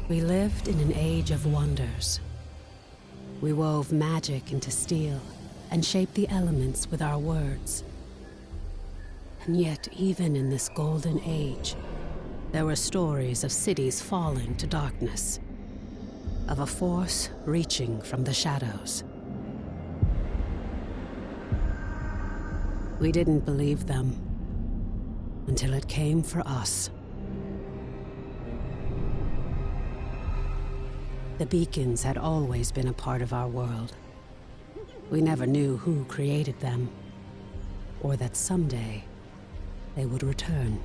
We lived in an age of wonders. We wove magic into steel and shaped the elements with our words. And yet, even in this golden age, there were stories of cities falling to darkness, of a force reaching from the shadows. We didn't believe them until it came for us. The beacons had always been a part of our world. We never knew who created them, or that someday they would return.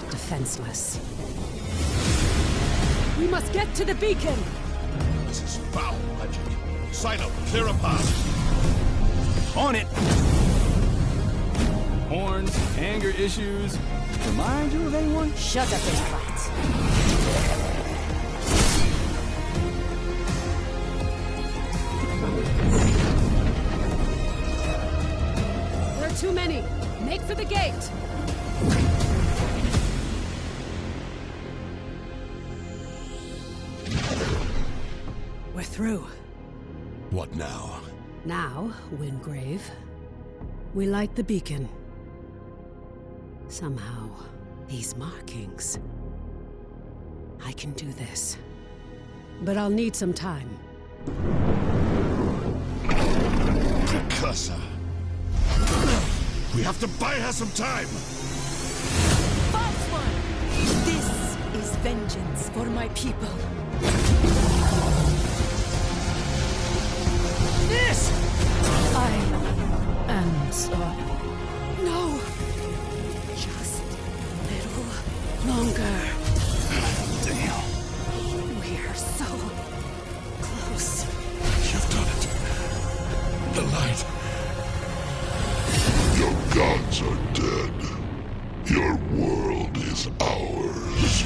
Defenseless. We must get to the beacon! This is foul magic. Sino, clear a path. On it! Horns, anger issues. Remind you of anyone? Shut up and fight. There are too many. Make for the gate. We're through. What now? Now, Wingrave, we light the beacon. Somehow, these markings... I can do this. But I'll need some time. Precursor. We have to buy her some time! False one! This is vengeance for my people. This! I am sorry. No! Just a little longer. Damn. We're so close. You've done it. The light. Your gods are dead. Your world is ours.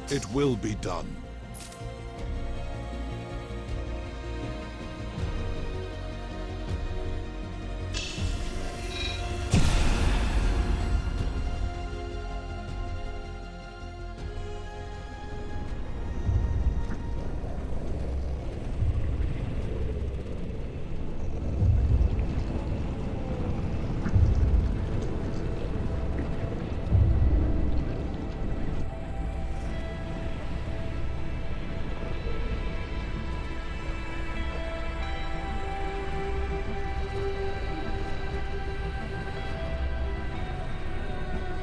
It will be done.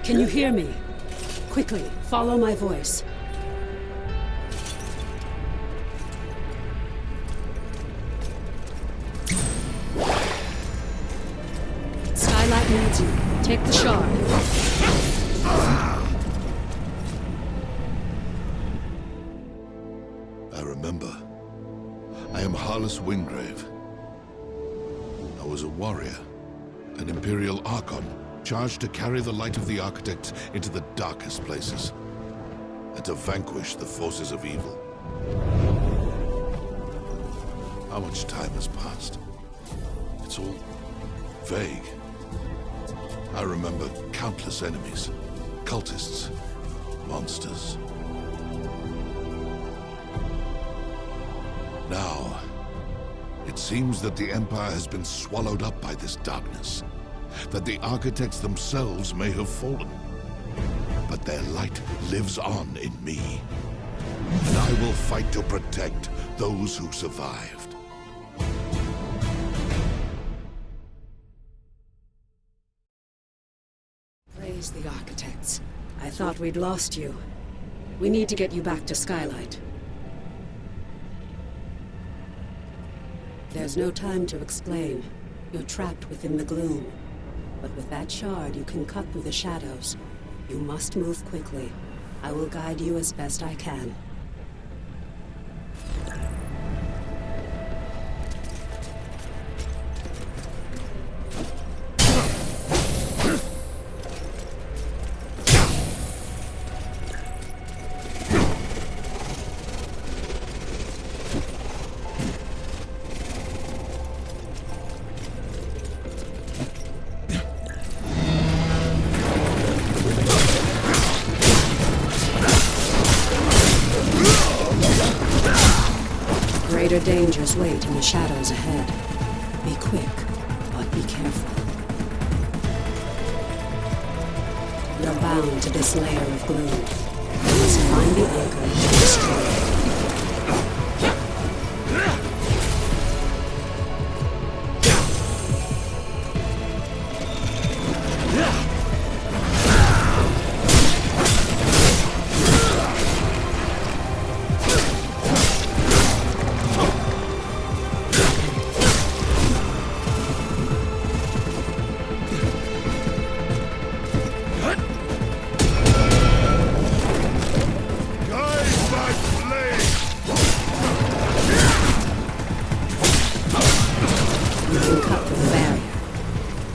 Can you hear me? Quickly, follow my voice. Skylight needs you. Take the shard. I remember. I am Harless Wingrave. I was a warrior, an Imperial Archon, charged to carry the light of the Architects into the darkest places, and to vanquish the forces of evil. How much time has passed? It's all vague. I remember countless enemies, cultists, monsters. Now, it seems that the Empire has been swallowed up by this darkness, that the Architects themselves may have fallen. But their light lives on in me, and I will fight to protect those who survived. Praise the Architects. I thought we'd lost you. We need to get you back to Skylight. There's no time to explain. You're trapped within the gloom. But with that shard, you can cut through the shadows. You must move quickly. I will guide you as best I can. Greater dangers wait in the shadows ahead. Be quick, but be careful. You're bound to this layer of gloom. You must find the anchor and destroy it.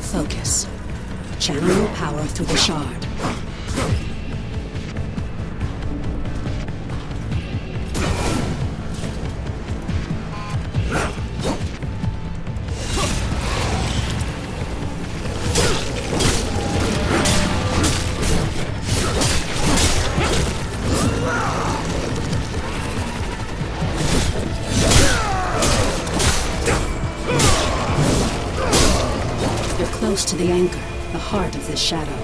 Focus. Channel your power through the shard. Close to the anchor, the heart of this shadow.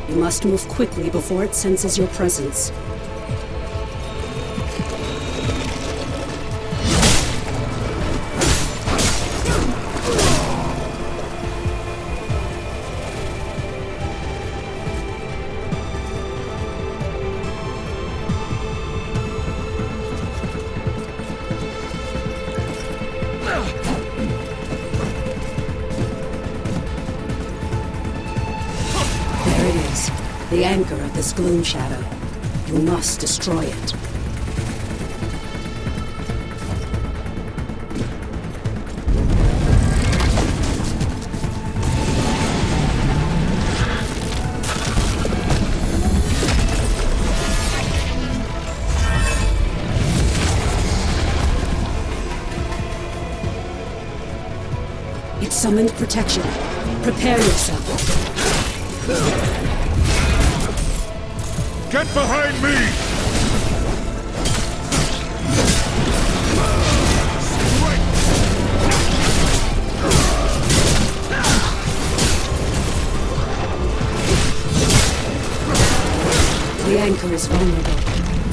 You must move quickly before it senses your presence. The anchor of this gloom shadow. You must destroy it. It summoned protection. Prepare yourself. Get behind me! The anchor is vulnerable.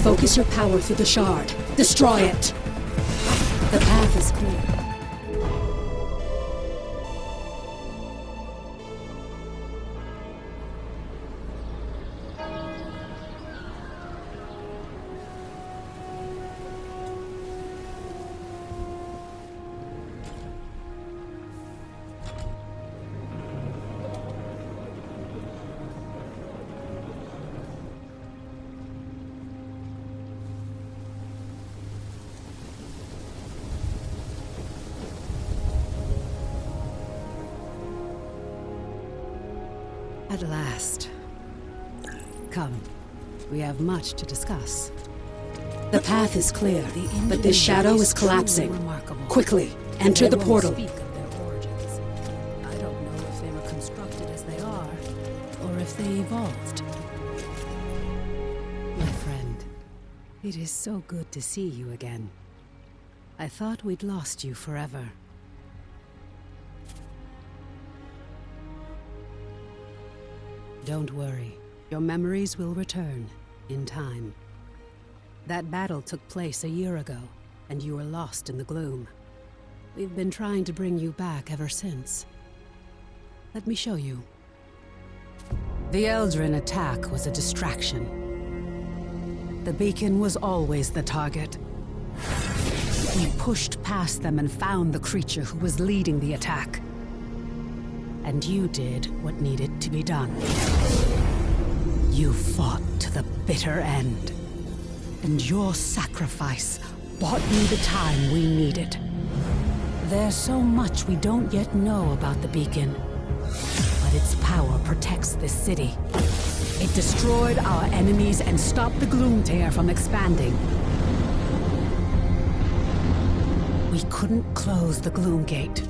Focus your power through the shard. Destroy it! The path is clear. At last. Come. We have much to discuss. The path is clear, but this shadow is collapsing. Quickly, enter the portal. Speak of their origins. I don't know if they were constructed as they are, or if they evolved. My friend, it is so good to see you again. I thought we'd lost you forever. Don't worry. Your memories will return, in time. That battle took place a year ago, and you were lost in the gloom. We've been trying to bring you back ever since. Let me show you. The Eldrin attack was a distraction. The beacon was always the target. We pushed past them and found the creature who was leading the attack. And you did what needed to be done. You fought to the bitter end. And your sacrifice bought me the time we needed. There's so much we don't yet know about the beacon. But its power protects this city. It destroyed our enemies and stopped the gloom tear from expanding. We couldn't close the gloom gate.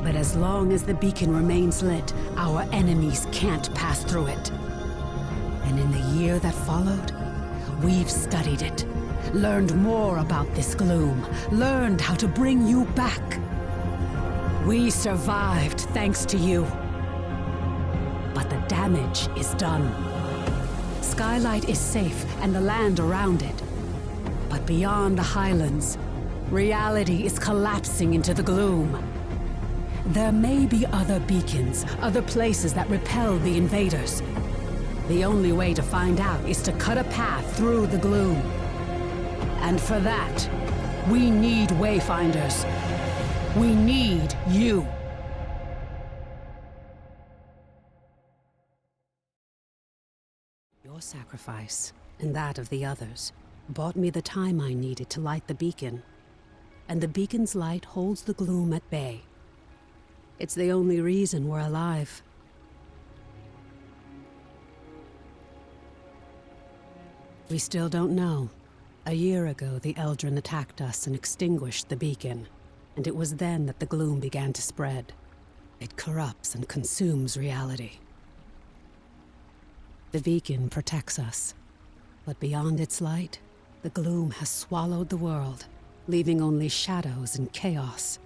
But as long as the beacon remains lit, our enemies can't pass through it. And in the year that followed, we've studied it, learned more about this gloom, learned how to bring you back. We survived thanks to you. But the damage is done. Skylight is safe and the land around it. But beyond the highlands, reality is collapsing into the gloom. There may be other beacons, other places that repel the invaders. The only way to find out is to cut a path through the gloom. And for that, we need Wayfinders. We need you. Your sacrifice, and that of the others, bought me the time I needed to light the beacon. And the beacon's light holds the gloom at bay. It's the only reason we're alive. We still don't know. A year ago, the Eldrin attacked us and extinguished the beacon, and it was then that the gloom began to spread. It corrupts and consumes reality. The beacon protects us, but beyond its light, the gloom has swallowed the world, leaving only shadows and chaos.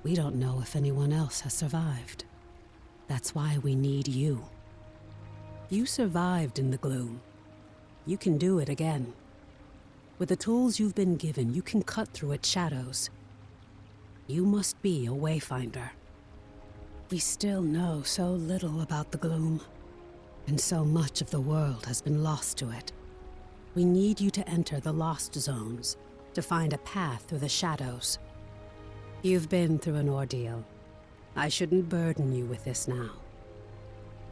We don't know if anyone else has survived. That's why we need you. You survived in the gloom. You can do it again. With the tools you've been given, you can cut through its shadows. You must be a Wayfinder. We still know so little about the gloom, and so much of the world has been lost to it. We need you to enter the Lost Zones, to find a path through the shadows. You've been through an ordeal. I shouldn't burden you with this now.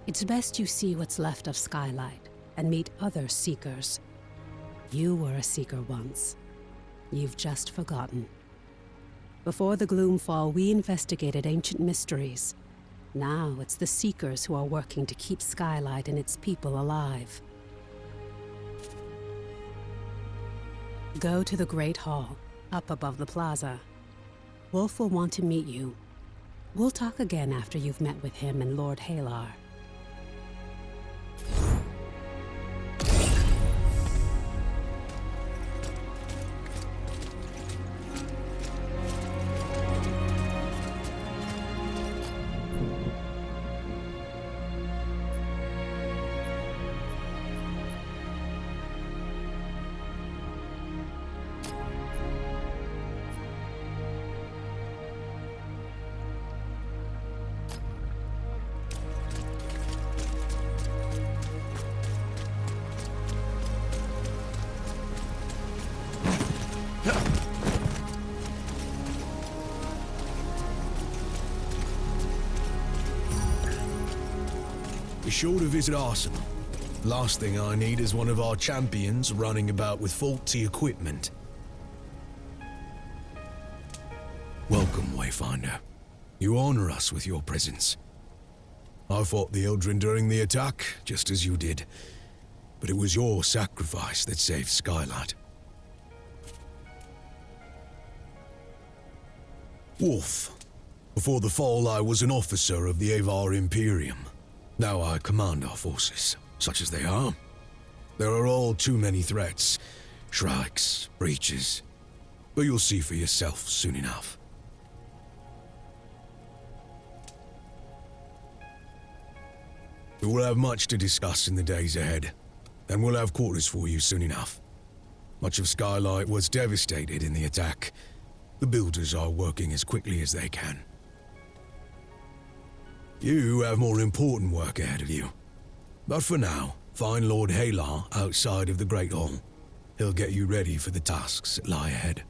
It's best you see what's left of Skylight and meet other Seekers. You were a Seeker once. You've just forgotten. Before the Gloomfall, we investigated ancient mysteries. Now it's the Seekers who are working to keep Skylight and its people alive. Go to the Great Hall, up above the plaza. Wolf will want to meet you. We'll talk again after you've met with him and Lord Halar. Be sure to visit Arsenal. Last thing I need is one of our champions running about with faulty equipment. Welcome, Wayfinder. You honor us with your presence. I fought the Eldrin during the attack, just as you did. But it was your sacrifice that saved Skylight. Wolf. Before the fall, I was an officer of the Avar Imperium. Now I command our forces, such as they are. There are all too many threats. Shrikes, breaches. But you'll see for yourself soon enough. We will have much to discuss in the days ahead, and we'll have quarters for you soon enough. Much of Skylight was devastated in the attack. The builders are working as quickly as they can. You have more important work ahead of you. But for now, find Lord Halar outside of the Great Hall. He'll get you ready for the tasks that lie ahead.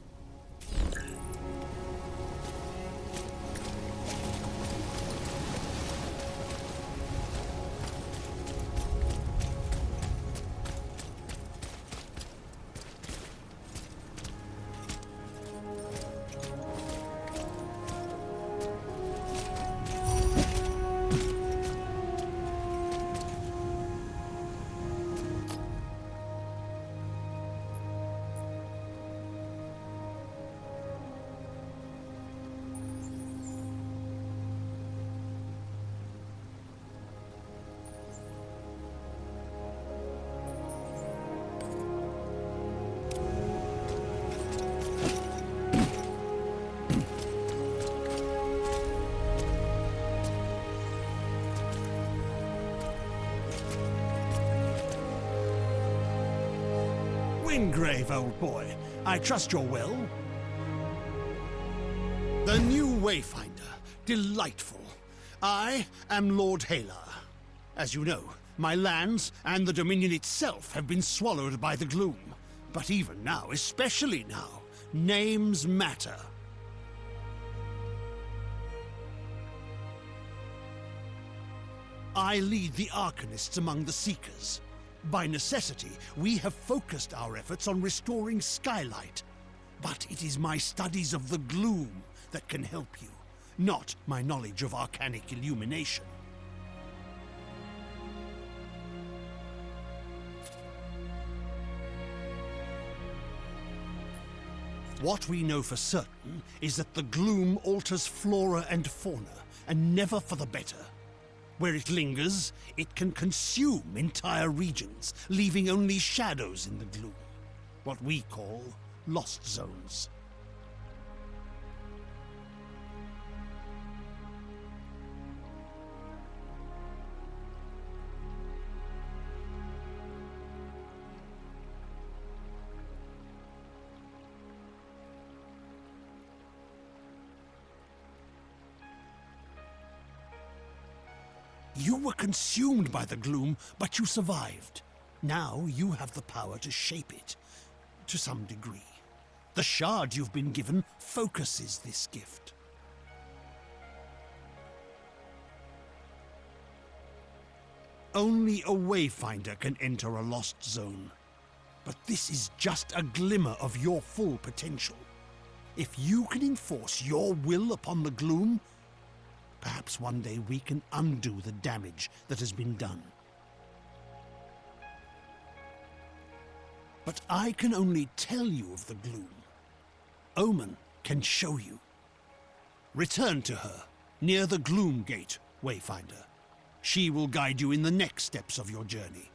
Wingrave, old boy. I trust you're well. The new Wayfinder. Delightful. I am Lord Halar. As you know, my lands and the Dominion itself have been swallowed by the gloom. But even now, especially now, names matter. I lead the Arcanists among the Seekers. By necessity, we have focused our efforts on restoring skylight. But it is my studies of the gloom that can help you, not my knowledge of arcanic illumination. What we know for certain is that the gloom alters flora and fauna, and never for the better. Where it lingers, it can consume entire regions, leaving only shadows in the gloom. What we call lost zones. You were consumed by the gloom, but you survived. Now you have the power to shape it, to some degree. The shard you've been given focuses this gift. Only a Wayfinder can enter a lost zone. But this is just a glimmer of your full potential. If you can enforce your will upon the gloom, perhaps one day we can undo the damage that has been done. But I can only tell you of the gloom. Omen can show you. Return to her, near the Gloom Gate, Wayfinder. She will guide you in the next steps of your journey.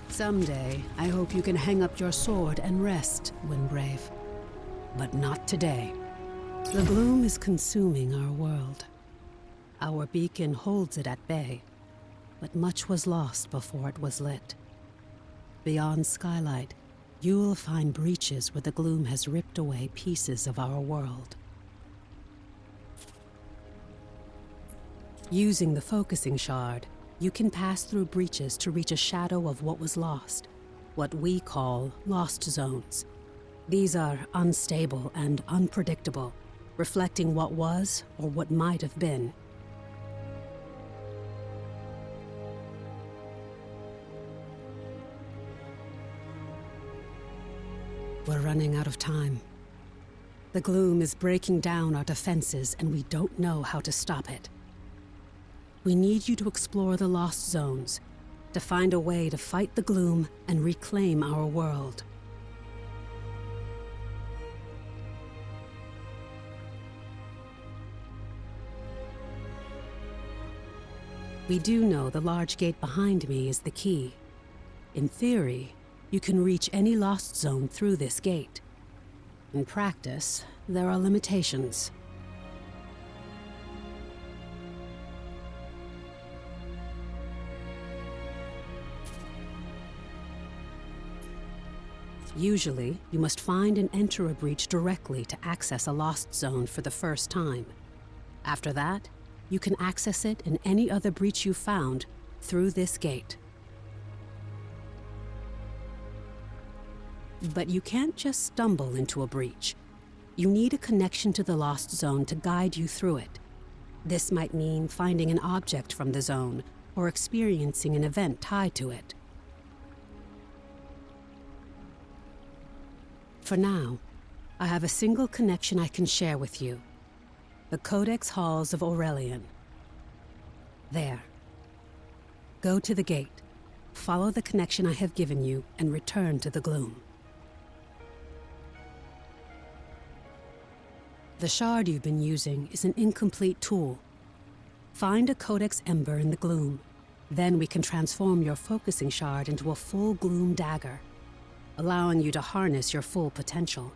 Someday, I hope you can hang up your sword and rest, Windbrave. But not today. The gloom is consuming our world. Our beacon holds it at bay, but much was lost before it was lit. Beyond skylight, you will find breaches where the gloom has ripped away pieces of our world. Using the focusing shard, you can pass through breaches to reach a shadow of what was lost, what we call lost zones. These are unstable and unpredictable, reflecting what was or what might have been. We're running out of time. The gloom is breaking down our defenses, and we don't know how to stop it. We need you to explore the lost zones, to find a way to fight the gloom and reclaim our world. We do know the large gate behind me is the key. In theory, you can reach any lost zone through this gate. In practice, there are limitations. Usually, you must find and enter a breach directly to access a lost zone for the first time. After that, you can access it and any other breach you found through this gate. But you can't just stumble into a breach. You need a connection to the lost zone to guide you through it. This might mean finding an object from the zone or experiencing an event tied to it. For now, I have a single connection I can share with you. The Codex Halls of Aurelian. There. Go to the gate, follow the connection I have given you, and return to the gloom. The shard you've been using is an incomplete tool. Find a Codex Ember in the gloom. Then we can transform your focusing shard into a full gloom dagger, allowing you to harness your full potential.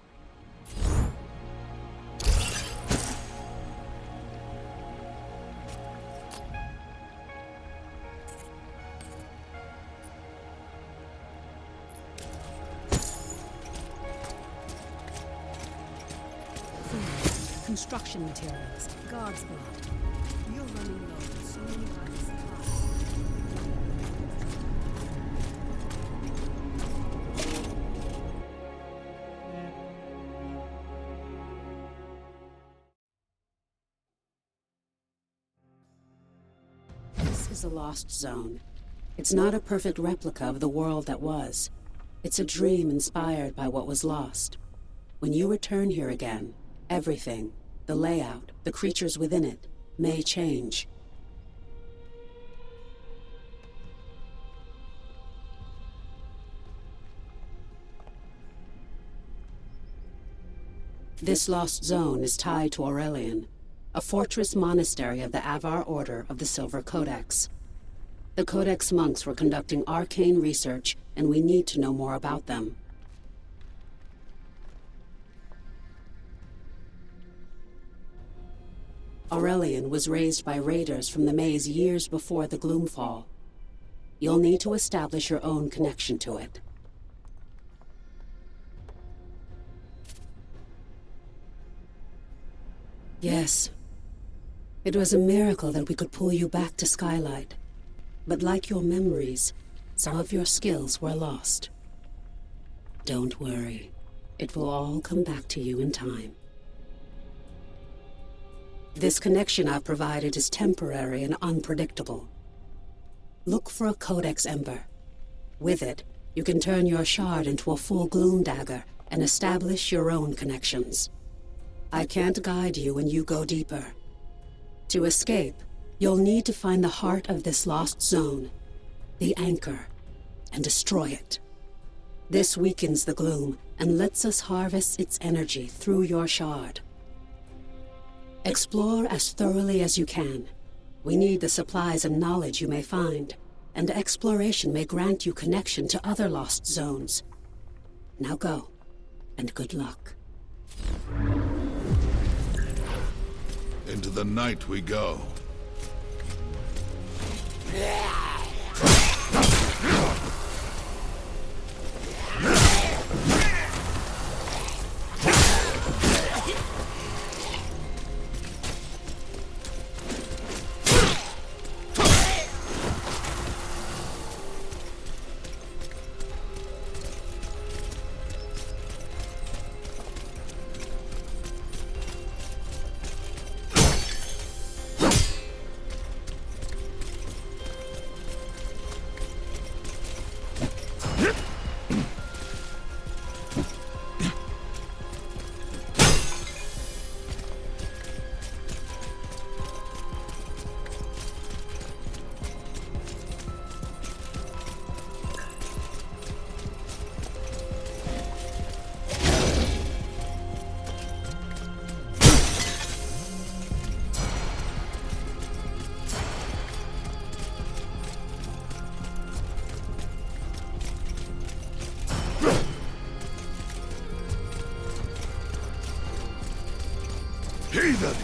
Food, construction materials, God's blood. You're running low on so many vital supplies. This is a lost zone. It's not a perfect replica of the world that was. It's a dream inspired by what was lost. When you return here again, everything, the layout, the creatures within it, may change. This lost zone is tied to Aurelian, a fortress monastery of the Avar Order of the Silver Codex. The Codex monks were conducting arcane research, and we need to know more about them. Aurelian was raised by raiders from the maze years before the Gloomfall. You'll need to establish your own connection to it. Yes. It was a miracle that we could pull you back to Skylight. But like your memories, some of your skills were lost. Don't worry. It will all come back to you in time. This connection I've provided is temporary and unpredictable. Look for a Codex Ember. With it, you can turn your shard into a full gloom dagger and establish your own connections. I can't guide you when you go deeper. To escape, you'll need to find the heart of this lost zone, the anchor, and destroy it. This weakens the gloom and lets us harvest its energy through your shard. Explore as thoroughly as you can. We need the supplies and knowledge you may find, and exploration may grant you connection to other lost zones. Now go, and good luck. Into the night we go. Heathen!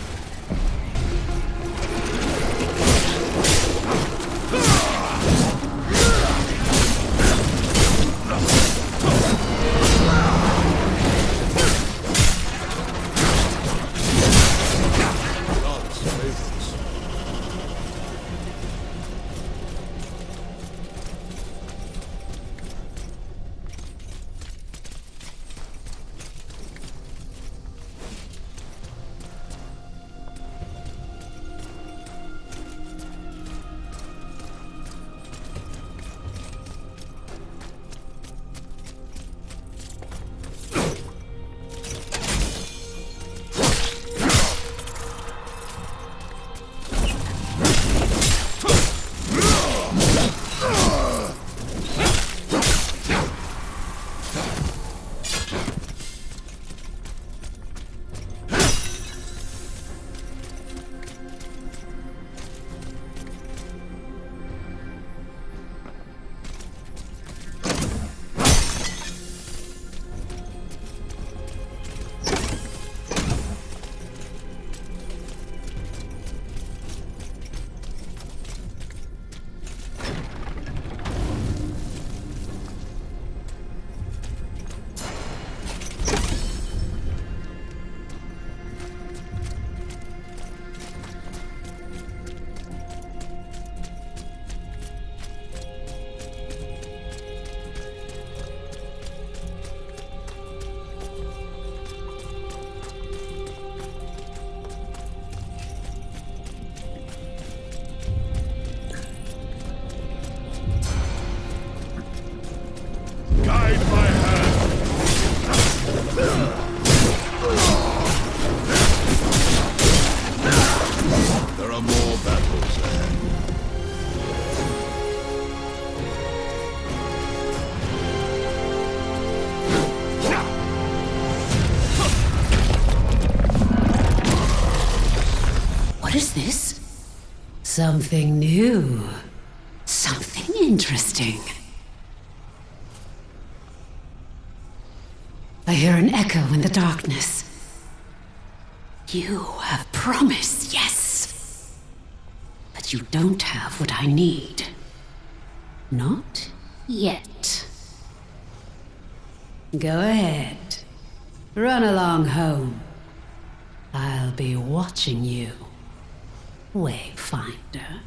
What is this? Something new. Something interesting. I hear an echo in the darkness. You have promised, yes. But you don't have what I need. Not yet. Go ahead. Run along home. I'll be watching you, Wayfinder.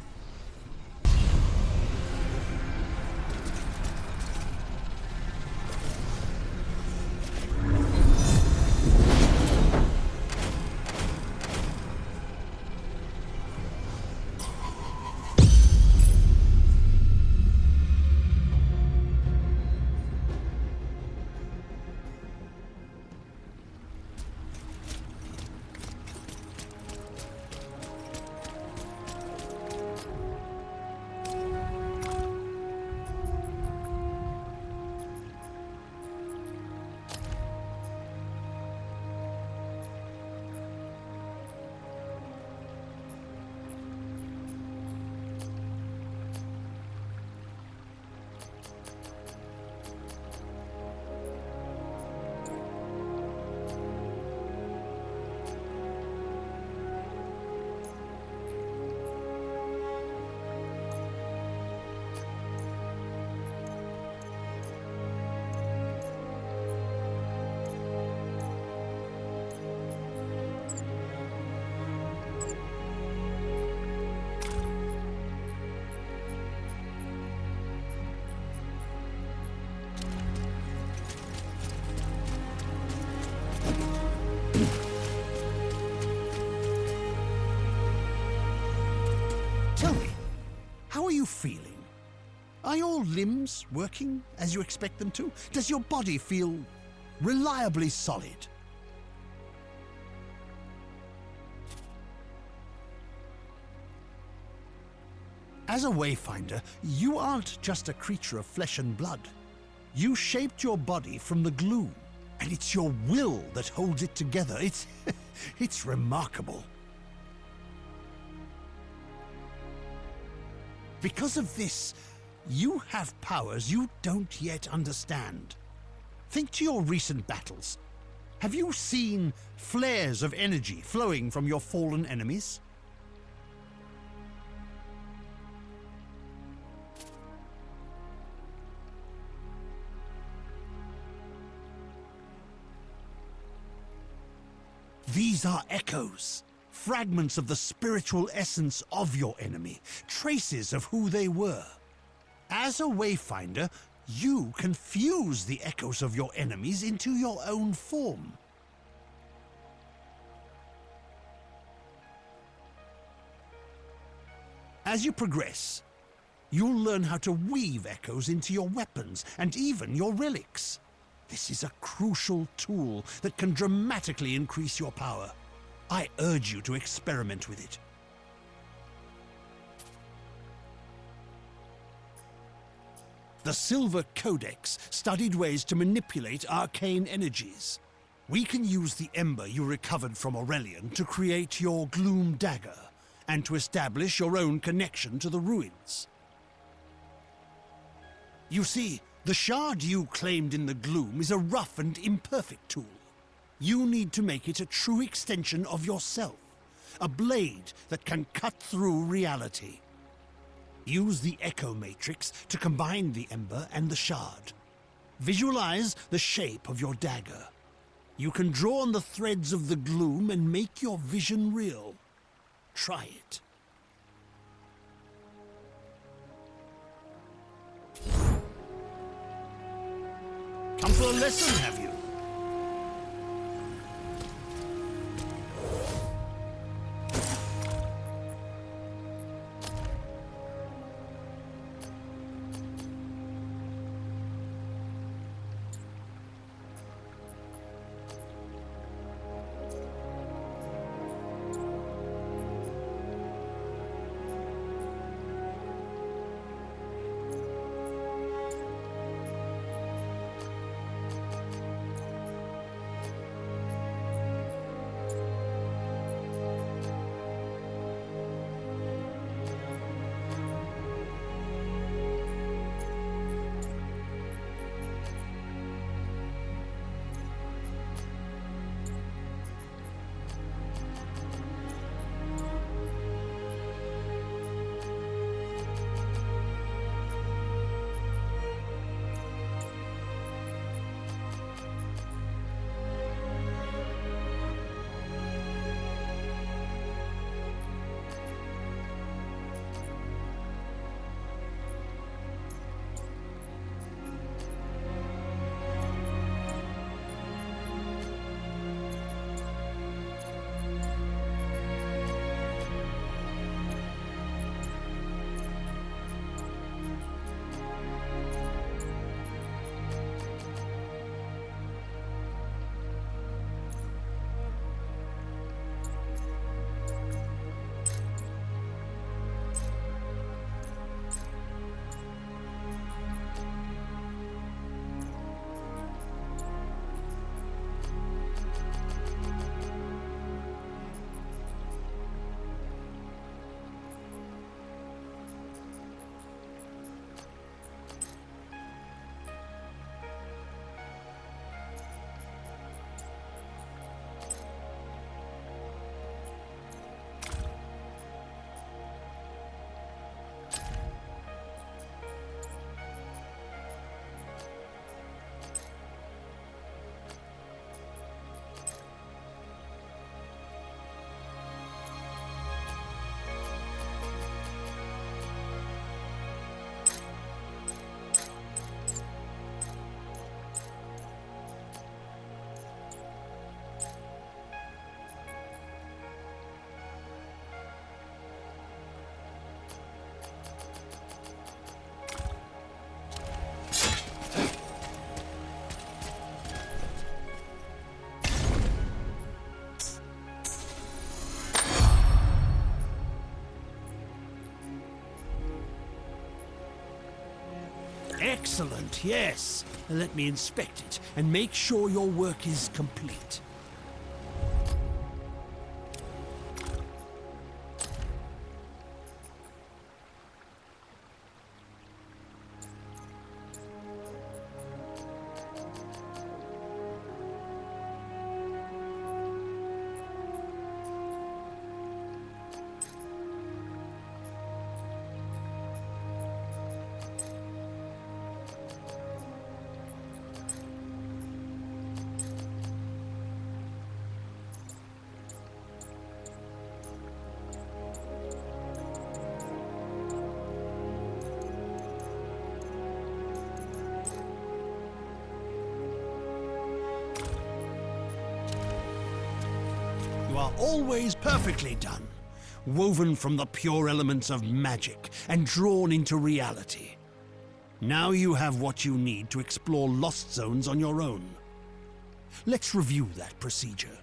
Tell me, how are you feeling? Are your limbs working as you expect them to? Does your body feel reliably solid? As a Wayfinder, you aren't just a creature of flesh and blood. You shaped your body from the gloom, and it's your will that holds it together. It's remarkable. Because of this, you have powers you don't yet understand. Think to your recent battles. Have you seen flares of energy flowing from your fallen enemies? These are echoes, fragments of the spiritual essence of your enemy, traces of who they were. As a Wayfinder, you can fuse the echoes of your enemies into your own form. As you progress, you'll learn how to weave echoes into your weapons and even your relics. This is a crucial tool that can dramatically increase your power. I urge you to experiment with it. The Silver Codex studied ways to manipulate arcane energies. We can use the ember you recovered from Aurelian to create your gloom dagger, and to establish your own connection to the ruins. You see, the shard you claimed in the gloom is a rough and imperfect tool. You need to make it a true extension of yourself, a blade that can cut through reality. Use the Echo Matrix to combine the ember and the shard. Visualize the shape of your dagger. You can draw on the threads of the gloom and make your vision real. Try it. Come for a lesson, have you? Excellent, yes. Let me inspect it and make sure your work is complete. are always perfectly done, woven from the pure elements of magic and drawn into reality. Now you have what you need to explore lost zones on your own. Let's review that procedure.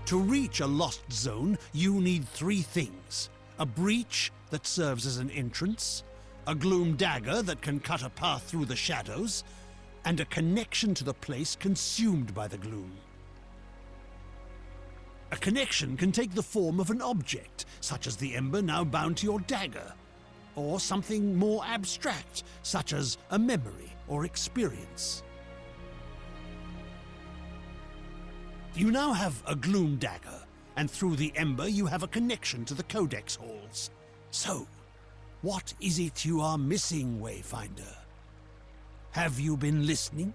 To reach a lost zone, you need 3 things. A breach that serves as an entrance, a gloom dagger that can cut a path through the shadows, and a connection to the place consumed by the gloom. A connection can take the form of an object, such as the ember now bound to your dagger, or something more abstract, such as a memory or experience. You now have a gloom dagger, and through the ember you have a connection to the codex halls. So, what is it you are missing, Wayfinder? Have you been listening?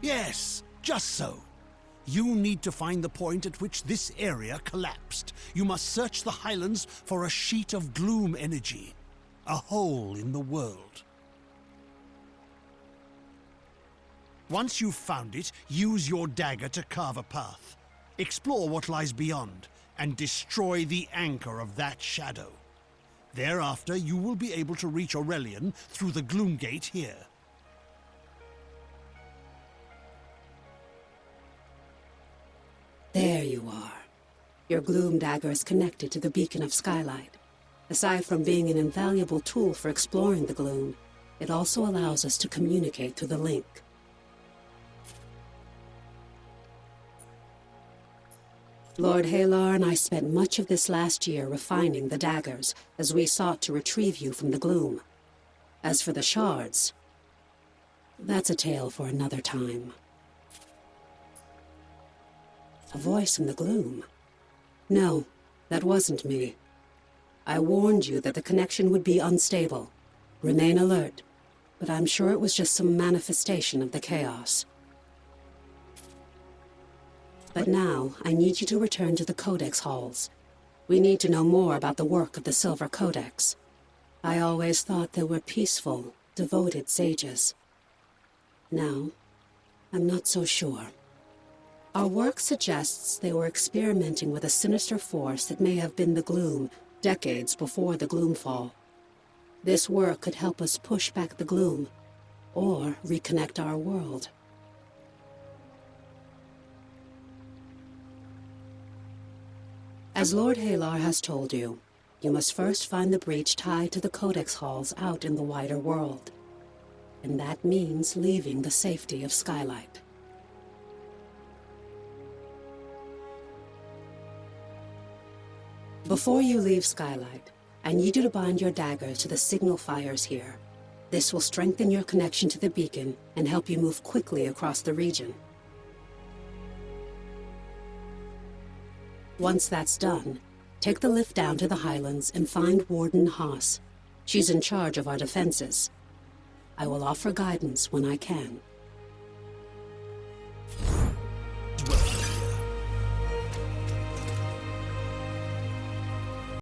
Yes, just so. You need to find the point at which this area collapsed. You must search the highlands for a sheet of gloom energy, a hole in the world. Once you've found it, use your dagger to carve a path. Explore what lies beyond, and destroy the anchor of that shadow. Thereafter, you will be able to reach Aurelion through the Gloom Gate here. There you are. Your gloom dagger is connected to the beacon of skylight. Aside from being an invaluable tool for exploring the gloom, it also allows us to communicate through the link. Lord Halar and I spent much of this last year refining the daggers as we sought to retrieve you from the gloom. As for the shards, that's a tale for another time. A voice in the gloom? No, that wasn't me. I warned you that the connection would be unstable. Remain alert, but I'm sure it was just some manifestation of the chaos. But now, I need you to return to the codex halls. We need to know more about the work of the Silver Codex. I always thought they were peaceful, devoted sages. Now, I'm not so sure. Our work suggests they were experimenting with a sinister force that may have been the gloom, decades before the Gloomfall. This work could help us push back the gloom, or reconnect our world. As Lord Halar has told you, you must first find the breach tied to the codex halls out in the wider world. And that means leaving the safety of Skylight. Before you leave Skylight, I need you to bind your dagger to the signal fires here. This will strengthen your connection to the beacon and help you move quickly across the region. Once that's done, take the lift down to the Highlands and find Warden Haas. She's in charge of our defenses. I will offer guidance when I can.